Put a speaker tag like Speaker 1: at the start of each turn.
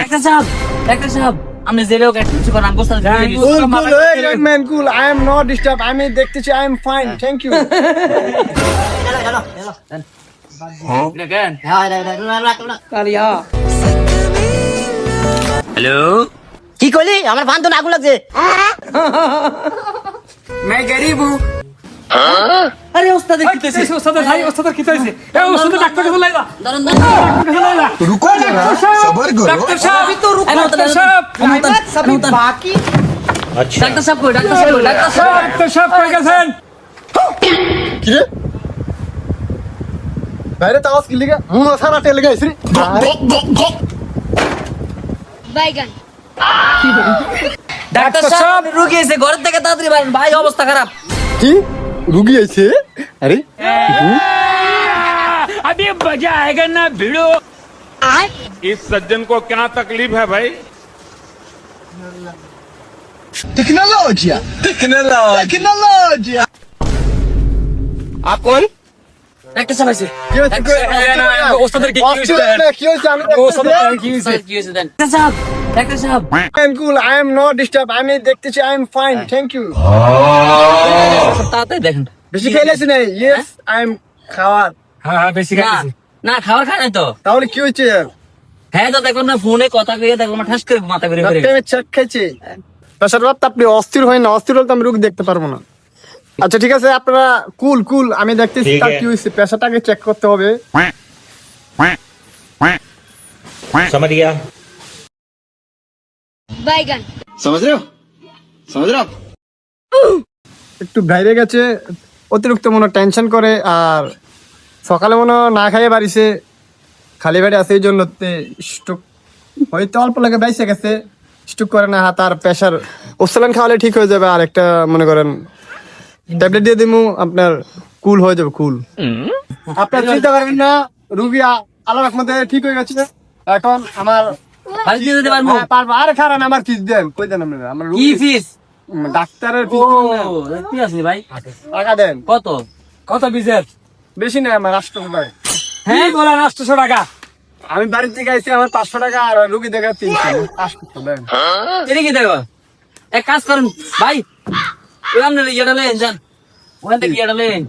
Speaker 1: Doctor সাহেব আপনি জেলেও কিছু করেন আমি বসতে
Speaker 2: Young man, cool. I am not disturbed. আমি দেখতেছি I am fine. Thank you.
Speaker 1: Hello
Speaker 3: কি করলি আমার ফান তো আগুন লাগছে
Speaker 2: मैं गरीब हूँ.
Speaker 1: আরে ওস্তাদ কিতেছে
Speaker 4: ওস্তাদের ভাই ওস্তাদের কি হইছে এ ওস্তাদের ডাক্তারকে বলাই দাও
Speaker 1: ধরুন
Speaker 5: रुको जरा सबर करो
Speaker 4: ডাক্তার সাহেব আমি তো রুক ডাক্তার সাহেব
Speaker 3: বাকি
Speaker 1: ডাক্তার সাহেব কই ডাক্তার সাহেব
Speaker 4: ডাক্তার সাহেব কই গেছেন
Speaker 2: কি রে? বাইরে তো আওয়াজ কি লিগা? মুহ সারা তেল গাইছ রে.
Speaker 6: বাইগান
Speaker 1: ডাক্তার সাহেব রোগী এসে ঘর থেকে তাড়াতাড়ি বাইরেন ভাই অবস্থা খারাপ
Speaker 2: কি? রুগী আইছে? আরে
Speaker 4: अभी मजा आएगा ना भिड़ो इस सज्जन को क्या तकलीफ है भाई
Speaker 5: टेक्नोलॉजिया टेक्नोलॉजिया
Speaker 2: आप कौन?
Speaker 1: ডাক্তার সাহেব আইছে
Speaker 2: কি হইছে?
Speaker 4: ওস্তাদের কি হইছে
Speaker 2: কি হইছে? আমি
Speaker 4: ওস্তাদের কি হইছে
Speaker 1: কি হয়েছে দেন ডাক্তার সাহেব
Speaker 2: I'm cool. I am not disturbed. আমি দেখতেছি I am fine. Thank you.
Speaker 1: তাড়াতাড়ি দেখেন
Speaker 2: বেশি খাইলেছ না? Yes, I am খাওয়ার.
Speaker 4: হ্যাঁ বেশি
Speaker 1: না না খাবার খায় না তো
Speaker 2: তাহলে কি হইছে?
Speaker 1: হ্যাঁ তো দেখুন না ফোনে কথা কইয়ে দেখো না ঠাস করে মাথা বের করে
Speaker 2: ডাক্তার চেক খাইছে. প্রেসার বাপ আপনি অস্থির হয় না, অস্থির হলে তো আমি রোগ দেখতে পারবো না. আচ্ছা ঠিক আছে, আপনারা কুল আমি দেখতেছি তার কি হইছে, প্রেসারটাকে চেক করতে হবে.
Speaker 7: समझ गया
Speaker 6: বাইগান
Speaker 5: समझ रहे हो
Speaker 2: একটু বাইরে গেছে, অতিরিক্ত মনে টেনশন করে, আর সকালে মনে না খাইয়ে বাড়িছে, খালি বাড়ি আছে, এই জন্য স্ট্রোক হয়তো অল্প লাগে বাইসে গেছে, স্ট্রোক করে না, হাত আর প্রেশার ওসলান খাওয়ালে ঠিক হয়ে যাবে, আর একটা মনে করেন ট্যাবলেট দিয়ে দিমু, আপনার কুল হয়ে যাবে কুল। আপনার চিন্তা করবেন না, রুগী আল্লাহর রহমতে ঠিক হয়ে গেছে। এখন আমার
Speaker 1: বাড়ি দিয়ে দিতে পারবো
Speaker 2: হ্যাঁ, পারবো। আরে খারাপ আমার ফিস দেন, কই দেন আপনারা? আমার
Speaker 1: কি
Speaker 2: রুগী
Speaker 1: ফিস
Speaker 2: ডাক্তারের
Speaker 1: ও
Speaker 2: ফিস
Speaker 1: কি আছে ভাই
Speaker 2: টাকা দেন,
Speaker 1: কত
Speaker 4: কত বিজের
Speaker 2: বেশি না, আমার 800 টাকা।
Speaker 4: হ্যাঁ বলা 800 টাকা
Speaker 2: আমি বাড়ি থেকে আইছি, আমার 500 টাকা, আর রুগী দেখা 300, 800 দেন।
Speaker 1: এটা কি দেখো এক কাজ করুন ভাই ওই আপনি ইয়েটা লেন যান ওখান থেকে ইয়েটা লেন